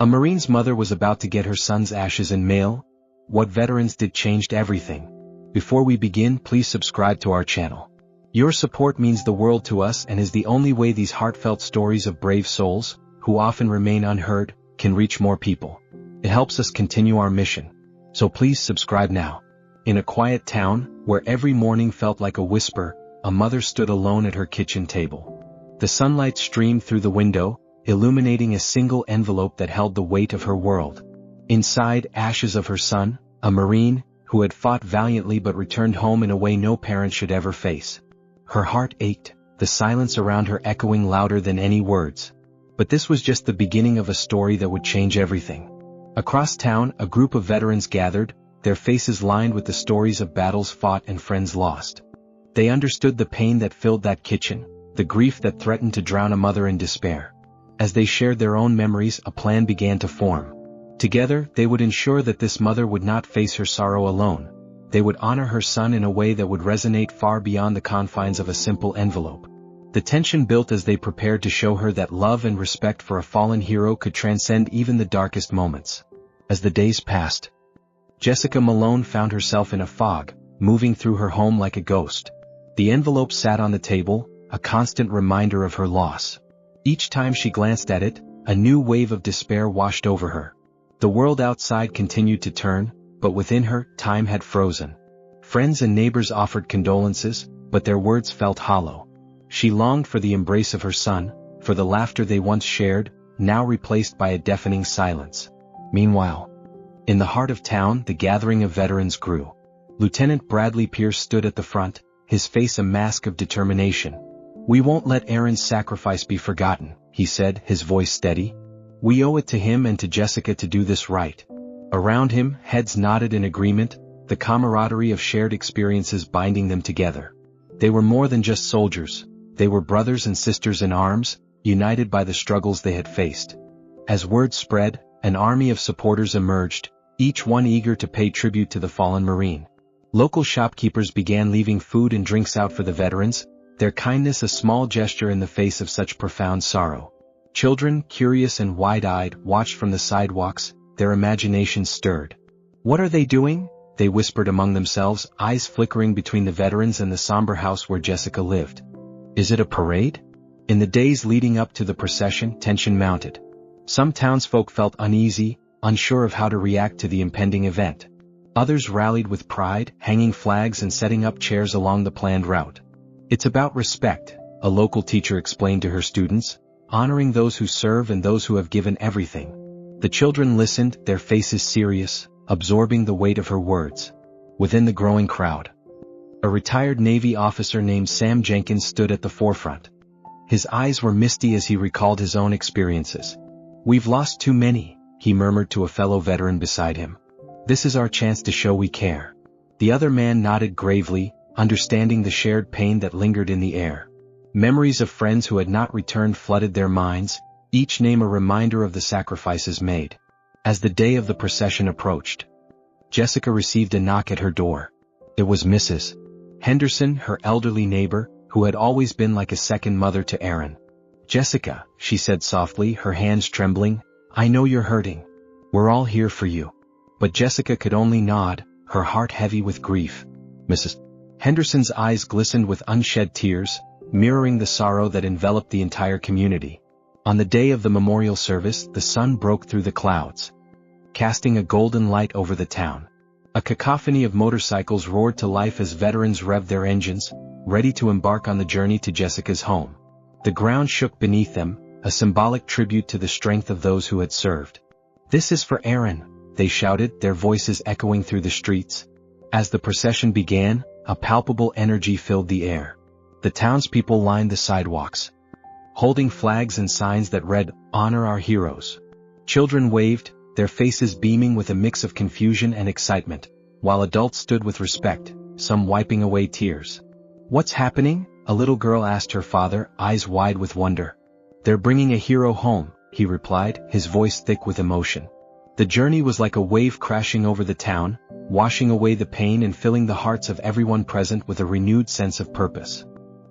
A Marine's mother was about to get her son's ashes in mail. What veterans did changed everything. Before we begin, please subscribe to our channel. Your support means the world to us and is the only way these heartfelt stories of brave souls, who often remain unheard, can reach more people. It helps us continue our mission. So please subscribe now. In a quiet town, where every morning felt like a whisper, a mother stood alone at her kitchen table. The sunlight streamed through the window, illuminating a single envelope that held the weight of her world. Inside, ashes of her son, a Marine, who had fought valiantly but returned home in a way no parent should ever face. Her heart ached, the silence around her echoing louder than any words. But this was just the beginning of a story that would change everything. Across town, a group of veterans gathered, their faces lined with the stories of battles fought and friends lost. They understood the pain that filled that kitchen, the grief that threatened to drown a mother in despair. As they shared their own memories, a plan began to form. Together, they would ensure that this mother would not face her sorrow alone. They would honor her son in a way that would resonate far beyond the confines of a simple envelope. The tension built as they prepared to show her that love and respect for a fallen hero could transcend even the darkest moments. As the days passed, Jessica Malone found herself in a fog, moving through her home like a ghost. The envelope sat on the table, a constant reminder of her loss. Each time she glanced at it, a new wave of despair washed over her. The world outside continued to turn, but within her, time had frozen. Friends and neighbors offered condolences, but their words felt hollow. She longed for the embrace of her son, for the laughter they once shared, now replaced by a deafening silence. Meanwhile, in the heart of town, the gathering of veterans grew. Lieutenant Bradley Pierce stood at the front, his face a mask of determination. "We won't let Aaron's sacrifice be forgotten," he said, his voice steady. "We owe it to him and to Jessica to do this right." Around him, heads nodded in agreement, the camaraderie of shared experiences binding them together. They were more than just soldiers, they were brothers and sisters in arms, united by the struggles they had faced. As word spread, an army of supporters emerged, each one eager to pay tribute to the fallen Marine. Local shopkeepers began leaving food and drinks out for the veterans, their kindness a small gesture in the face of such profound sorrow. Children, curious and wide-eyed, watched from the sidewalks, their imaginations stirred. "What are they doing?" they whispered among themselves, eyes flickering between the veterans and the somber house where Jessica lived. "Is it a parade?" In the days leading up to the procession, tension mounted. Some townsfolk felt uneasy, unsure of how to react to the impending event. Others rallied with pride, hanging flags and setting up chairs along the planned route. "It's about respect," a local teacher explained to her students, "honoring those who serve and those who have given everything." The children listened, their faces serious, absorbing the weight of her words. Within the growing crowd, a retired Navy officer named Sam Jenkins stood at the forefront. His eyes were misty as he recalled his own experiences. "We've lost too many," he murmured to a fellow veteran beside him. "This is our chance to show we care." The other man nodded gravely, understanding the shared pain that lingered in the air. Memories of friends who had not returned flooded their minds, each name a reminder of the sacrifices made. As the day of the procession approached, Jessica received a knock at her door. It was Mrs. Henderson, her elderly neighbor, who had always been like a second mother to Aaron. "Jessica," she said softly, her hands trembling, "I know you're hurting. We're all here for you." But Jessica could only nod, her heart heavy with grief. Mrs. Henderson's eyes glistened with unshed tears, mirroring the sorrow that enveloped the entire community. On the day of the memorial service, the sun broke through the clouds, casting a golden light over the town. A cacophony of motorcycles roared to life as veterans revved their engines, ready to embark on the journey to Jessica's home. The ground shook beneath them, a symbolic tribute to the strength of those who had served. "This is for Aaron," they shouted, their voices echoing through the streets. As the procession began, a palpable energy filled the air. The townspeople lined the sidewalks, holding flags and signs that read, "Honor our heroes." Children waved, their faces beaming with a mix of confusion and excitement, while adults stood with respect, some wiping away tears. "What's happening?" a little girl asked her father, eyes wide with wonder. "They're bringing a hero home," he replied, his voice thick with emotion. The journey was like a wave crashing over the town, washing away the pain and filling the hearts of everyone present with a renewed sense of purpose.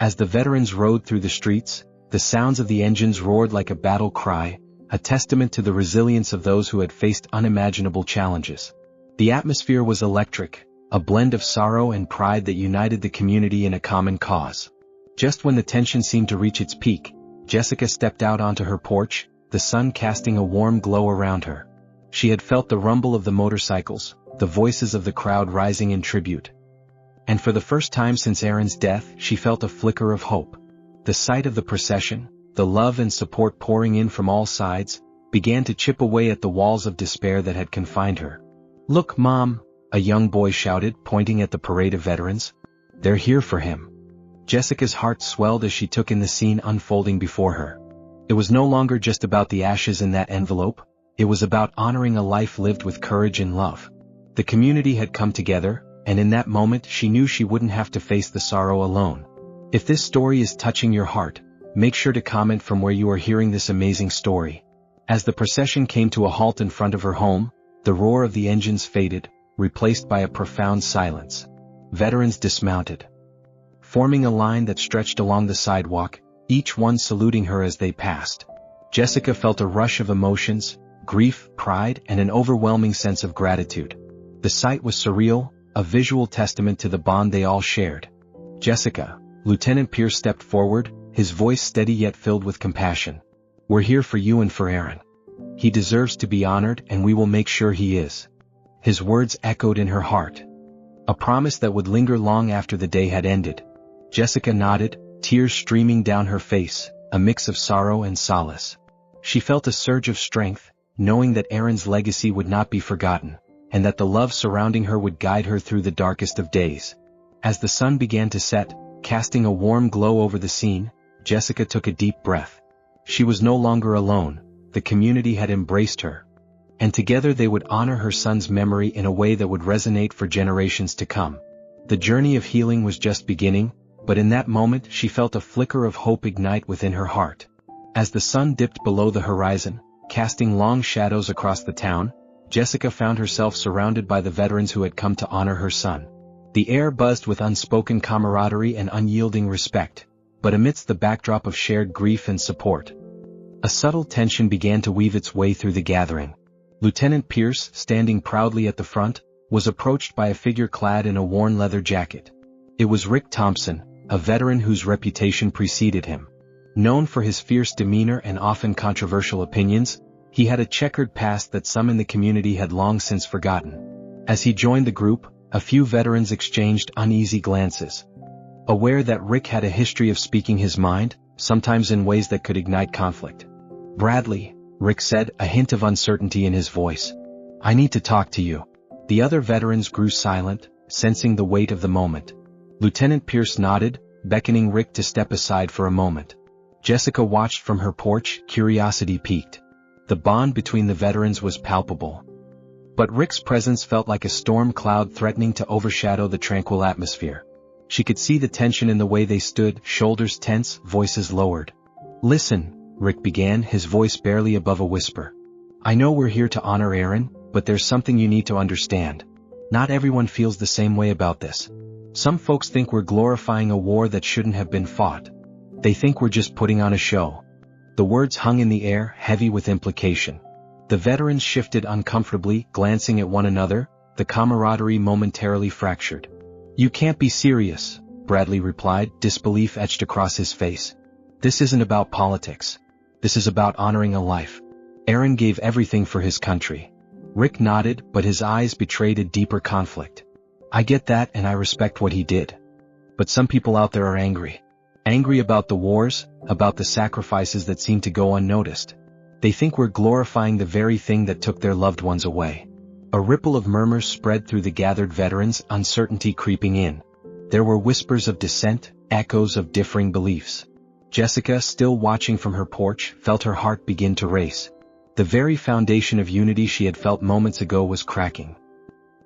As the veterans rode through the streets, the sounds of the engines roared like a battle cry, a testament to the resilience of those who had faced unimaginable challenges. The atmosphere was electric, a blend of sorrow and pride that united the community in a common cause. Just when the tension seemed to reach its peak, Jessica stepped out onto her porch, the sun casting a warm glow around her. She had felt the rumble of the motorcycles, the voices of the crowd rising in tribute. And for the first time since Aaron's death, she felt a flicker of hope. The sight of the procession, the love and support pouring in from all sides, began to chip away at the walls of despair that had confined her. "Look, Mom," a young boy shouted, pointing at the parade of veterans. "They're here for him." Jessica's heart swelled as she took in the scene unfolding before her. It was no longer just about the ashes in that envelope, it was about honoring a life lived with courage and love. The community had come together, and in that moment she knew she wouldn't have to face the sorrow alone. If this story is touching your heart, make sure to comment from where you are hearing this amazing story. As the procession came to a halt in front of her home, the roar of the engines faded, replaced by a profound silence. Veterans dismounted, forming a line that stretched along the sidewalk, each one saluting her as they passed. Jessica felt a rush of emotions, grief, pride, and an overwhelming sense of gratitude. The sight was surreal, a visual testament to the bond they all shared. "Jessica," Lieutenant Pierce stepped forward, his voice steady yet filled with compassion. "We're here for you and for Aaron. He deserves to be honored, and we will make sure he is." His words echoed in her heart, a promise that would linger long after the day had ended. Jessica nodded, tears streaming down her face, a mix of sorrow and solace. She felt a surge of strength, knowing that Aaron's legacy would not be forgotten, and that the love surrounding her would guide her through the darkest of days. As the sun began to set, casting a warm glow over the scene, Jessica took a deep breath. She was no longer alone, the community had embraced her. And together they would honor her son's memory in a way that would resonate for generations to come. The journey of healing was just beginning, but in that moment she felt a flicker of hope ignite within her heart. As the sun dipped below the horizon, casting long shadows across the town, Jessica found herself surrounded by the veterans who had come to honor her son. The air buzzed with unspoken camaraderie and unyielding respect, but amidst the backdrop of shared grief and support, a subtle tension began to weave its way through the gathering. Lieutenant Pierce, standing proudly at the front, was approached by a figure clad in a worn leather jacket. It was Rick Thompson, a veteran whose reputation preceded him. Known for his fierce demeanor and often controversial opinions, he had a checkered past that some in the community had long since forgotten. As he joined the group, a few veterans exchanged uneasy glances. Aware that Rick had a history of speaking his mind, sometimes in ways that could ignite conflict. "Bradley," Rick said, a hint of uncertainty in his voice. "I need to talk to you." The other veterans grew silent, sensing the weight of the moment. Lieutenant Pierce nodded, beckoning Rick to step aside for a moment. Jessica watched from her porch, curiosity piqued. The bond between the veterans was palpable. But Rick's presence felt like a storm cloud threatening to overshadow the tranquil atmosphere. She could see the tension in the way they stood, shoulders tense, voices lowered. "Listen," Rick began, his voice barely above a whisper. "I know we're here to honor Aaron, but there's something you need to understand. Not everyone feels the same way about this. Some folks think we're glorifying a war that shouldn't have been fought. They think we're just putting on a show." The words hung in the air, heavy with implication. The veterans shifted uncomfortably, glancing at one another, the camaraderie momentarily fractured. "You can't be serious," Bradley replied, disbelief etched across his face. "This isn't about politics. This is about honoring a life. Aaron gave everything for his country." Rick nodded, but his eyes betrayed a deeper conflict. "I get that and I respect what he did. But some people out there are angry. Angry about the wars, about the sacrifices that seem to go unnoticed. They think we're glorifying the very thing that took their loved ones away." A ripple of murmurs spread through the gathered veterans, uncertainty creeping in. There were whispers of dissent, echoes of differing beliefs. Jessica, still watching from her porch, felt her heart begin to race. The very foundation of unity she had felt moments ago was cracking,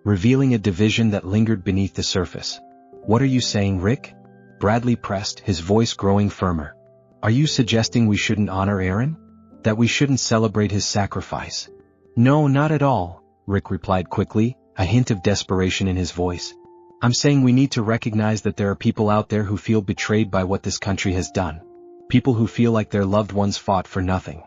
revealing a division that lingered beneath the surface. "What are you saying, Rick?" Bradley pressed, his voice growing firmer. "Are you suggesting we shouldn't honor Aaron? That we shouldn't celebrate his sacrifice?" "No, not at all," Rick replied quickly, a hint of desperation in his voice. "I'm saying we need to recognize that there are people out there who feel betrayed by what this country has done. People who feel like their loved ones fought for nothing.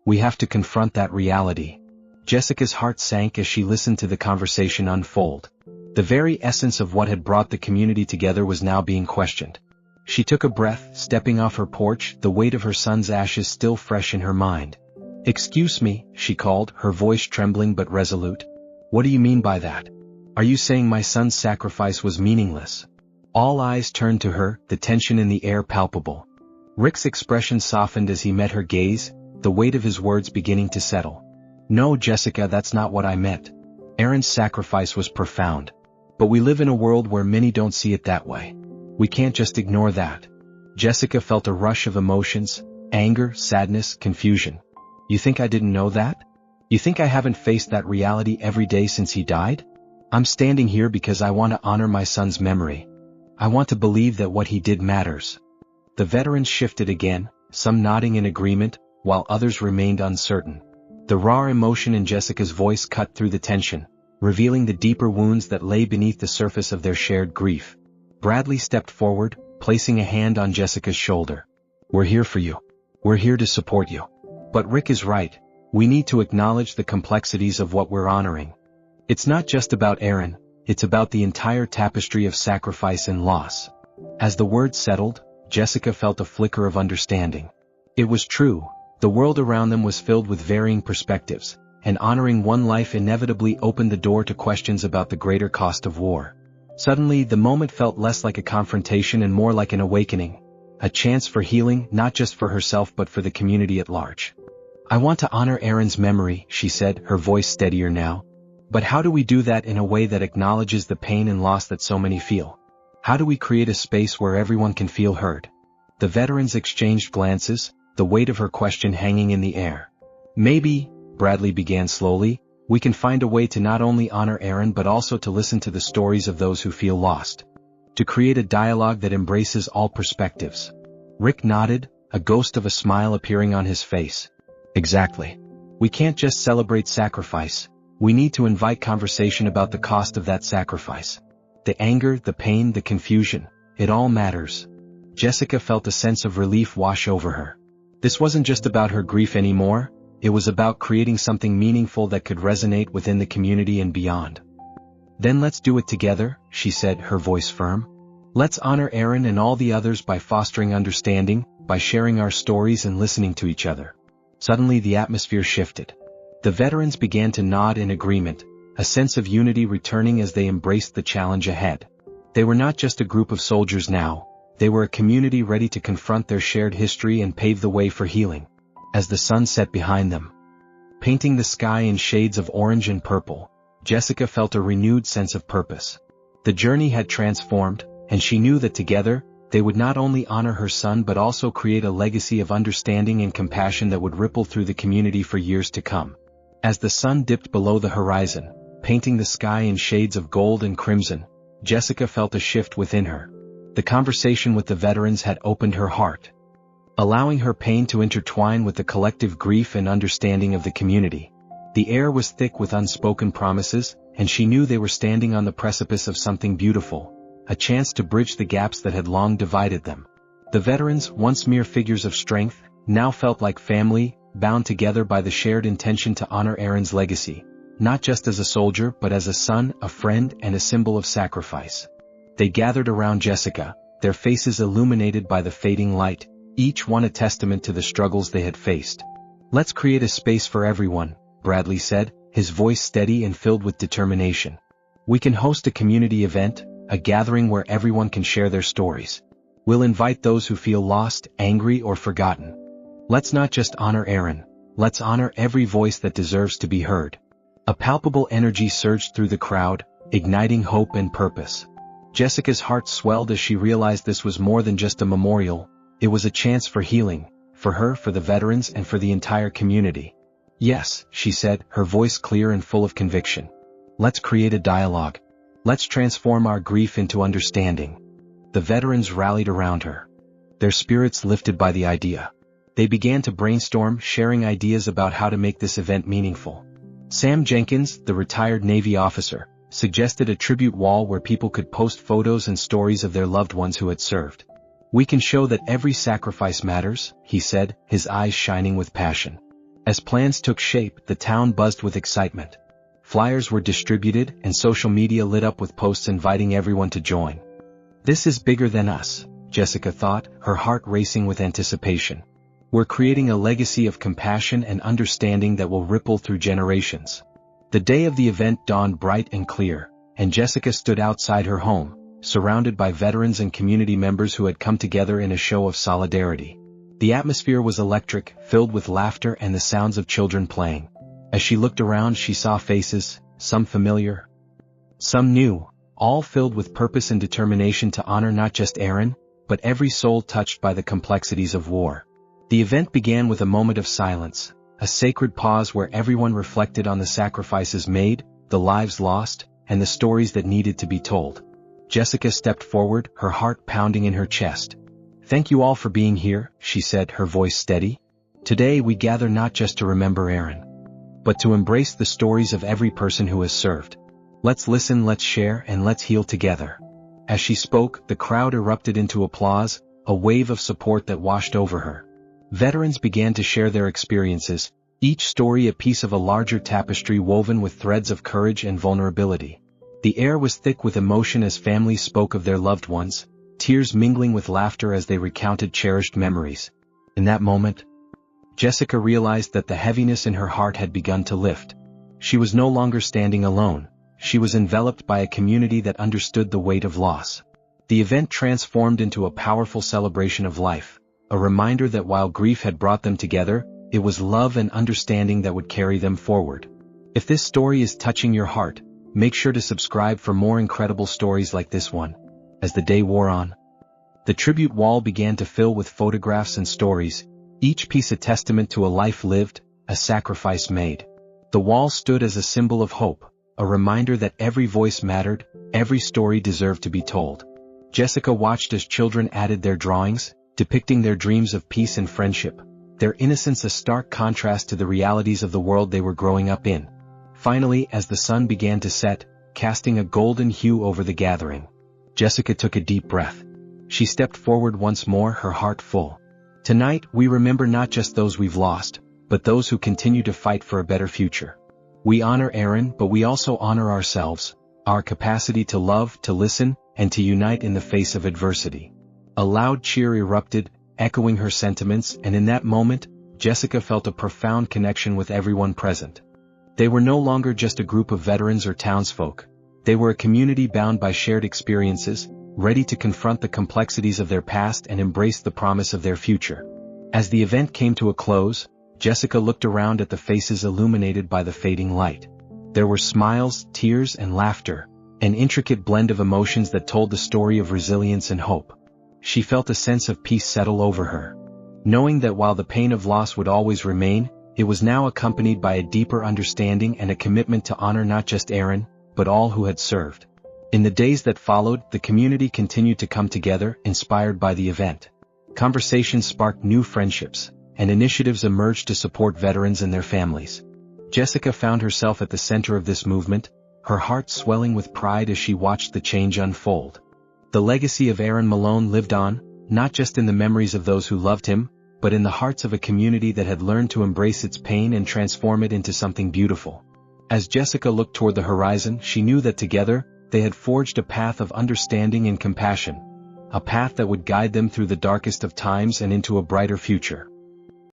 We have to confront that reality. Jessica's heart sank as she listened to the conversation unfold. The very essence of what had brought the community together was now being questioned. She took a breath, stepping off her porch, the weight of her son's ashes still fresh in her mind. "Excuse me," she called, her voice trembling but resolute. "What do you mean by that? Are you saying my son's sacrifice was meaningless?" All eyes turned to her, the tension in the air palpable. Rick's expression softened as he met her gaze, the weight of his words beginning to settle. "No, Jessica, that's not what I meant. Aaron's sacrifice was profound. But we live in a world where many don't see it that way. We can't just ignore that." Jessica felt a rush of emotions, anger, sadness, confusion. "You think I didn't know that? You think I haven't faced that reality every day since he died? I'm standing here because I want to honor my son's memory. I want to believe that what he did matters." The veterans shifted again, some nodding in agreement, while others remained uncertain. The raw emotion in Jessica's voice cut through the tension, revealing the deeper wounds that lay beneath the surface of their shared grief. Bradley stepped forward, placing a hand on Jessica's shoulder. "We're here for you. We're here to support you. But Rick is right. We need to acknowledge the complexities of what we're honoring. It's not just about Aaron, it's about the entire tapestry of sacrifice and loss." As the words settled, Jessica felt a flicker of understanding. It was true, the world around them was filled with varying perspectives, and honoring one life inevitably opened the door to questions about the greater cost of war. Suddenly, the moment felt less like a confrontation and more like an awakening, a chance for healing not just for herself but for the community at large. "I want to honor Aaron's memory," she said, her voice steadier now. "But how do we do that in a way that acknowledges the pain and loss that so many feel? How do we create a space where everyone can feel heard?" The veterans exchanged glances, the weight of her question hanging in the air. "Maybe," Bradley began slowly, "we can find a way to not only honor Aaron but also to listen to the stories of those who feel lost. To create a dialogue that embraces all perspectives." Rick nodded, a ghost of a smile appearing on his face. "Exactly. We can't just celebrate sacrifice. We need to invite conversation about the cost of that sacrifice. The anger, the pain, the confusion, it all matters." Jessica felt a sense of relief wash over her. This wasn't just about her grief anymore, it was about creating something meaningful that could resonate within the community and beyond. "Then let's do it together," she said, her voice firm. "Let's honor Aaron and all the others by fostering understanding, by sharing our stories and listening to each other." Suddenly the atmosphere shifted. The veterans began to nod in agreement, a sense of unity returning as they embraced the challenge ahead. They were not just a group of soldiers now, they were a community ready to confront their shared history and pave the way for healing. As the sun set behind them, painting the sky in shades of orange and purple, Jessica felt a renewed sense of purpose. The journey had transformed, and she knew that together, they would not only honor her son but also create a legacy of understanding and compassion that would ripple through the community for years to come. As the sun dipped below the horizon, painting the sky in shades of gold and crimson, Jessica felt a shift within her. The conversation with the veterans had opened her heart, allowing her pain to intertwine with the collective grief and understanding of the community. The air was thick with unspoken promises, and she knew they were standing on the precipice of something beautiful, a chance to bridge the gaps that had long divided them. The veterans, once mere figures of strength, now felt like family, bound together by the shared intention to honor Aaron's legacy, not just as a soldier but as a son, a friend, and a symbol of sacrifice. They gathered around Jessica, their faces illuminated by the fading light, each one a testament to the struggles they had faced. "Let's create a space for everyone," Bradley said, his voice steady and filled with determination. "We can host a community event, a gathering where everyone can share their stories. We'll invite those who feel lost, angry, or forgotten. Let's not just honor Aaron, let's honor every voice that deserves to be heard." A palpable energy surged through the crowd, igniting hope and purpose. Jessica's heart swelled as she realized this was more than just a memorial. It was a chance for healing, for her, for the veterans, and for the entire community. "Yes," she said, her voice clear and full of conviction. "Let's create a dialogue. Let's transform our grief into understanding." The veterans rallied around her, their spirits lifted by the idea. They began to brainstorm, sharing ideas about how to make this event meaningful. Sam Jenkins, the retired Navy officer, suggested a tribute wall where people could post photos and stories of their loved ones who had served. "We can show that every sacrifice matters," he said, his eyes shining with passion. As plans took shape, the town buzzed with excitement. Flyers were distributed and social media lit up with posts inviting everyone to join. "This is bigger than us," Jessica thought, her heart racing with anticipation. "We're creating a legacy of compassion and understanding that will ripple through generations." The day of the event dawned bright and clear, and Jessica stood outside her home, surrounded by veterans and community members who had come together in a show of solidarity. The atmosphere was electric, filled with laughter and the sounds of children playing. As she looked around, she saw faces, some familiar, some new, all filled with purpose and determination to honor not just Aaron, but every soul touched by the complexities of war. The event began with a moment of silence, a sacred pause where everyone reflected on the sacrifices made, the lives lost, and the stories that needed to be told. Jessica stepped forward, her heart pounding in her chest. "Thank you all for being here," she said, her voice steady. "Today we gather not just to remember Aaron, but to embrace the stories of every person who has served. Let's listen, let's share, and let's heal together." As she spoke, the crowd erupted into applause, a wave of support that washed over her. Veterans began to share their experiences, each story a piece of a larger tapestry woven with threads of courage and vulnerability. The air was thick with emotion as families spoke of their loved ones, tears mingling with laughter as they recounted cherished memories. In that moment, Jessica realized that the heaviness in her heart had begun to lift. She was no longer standing alone, she was enveloped by a community that understood the weight of loss. The event transformed into a powerful celebration of life, a reminder that while grief had brought them together, it was love and understanding that would carry them forward. If this story is touching your heart, make sure to subscribe for more incredible stories like this one. As the day wore on, the tribute wall began to fill with photographs and stories, each piece a testament to a life lived, a sacrifice made. The wall stood as a symbol of hope, a reminder that every voice mattered, every story deserved to be told. Jessica watched as children added their drawings, depicting their dreams of peace and friendship, their innocence a stark contrast to the realities of the world they were growing up in. Finally, as the sun began to set, casting a golden hue over the gathering, Jessica took a deep breath. She stepped forward once more, her heart full. "Tonight, we remember not just those we've lost, but those who continue to fight for a better future. We honor Aaron, but we also honor ourselves, our capacity to love, to listen, and to unite in the face of adversity." A loud cheer erupted, echoing her sentiments, and in that moment, Jessica felt a profound connection with everyone present. They were no longer just a group of veterans or townsfolk. They were a community bound by shared experiences, ready to confront the complexities of their past and embrace the promise of their future. As the event came to a close, Jessica looked around at the faces illuminated by the fading light. There were smiles, tears, and laughter, an intricate blend of emotions that told the story of resilience and hope. She felt a sense of peace settle over her, knowing that while the pain of loss would always remain, it was now accompanied by a deeper understanding and a commitment to honor not just Aaron, but all who had served. In the days that followed, the community continued to come together, inspired by the event. Conversations sparked new friendships, and initiatives emerged to support veterans and their families. Jessica found herself at the center of this movement, her heart swelling with pride as she watched the change unfold. The legacy of Aaron Malone lived on, not just in the memories of those who loved him, but in the hearts of a community that had learned to embrace its pain and transform it into something beautiful. As Jessica looked toward the horizon, she knew that together, they had forged a path of understanding and compassion, a path that would guide them through the darkest of times and into a brighter future.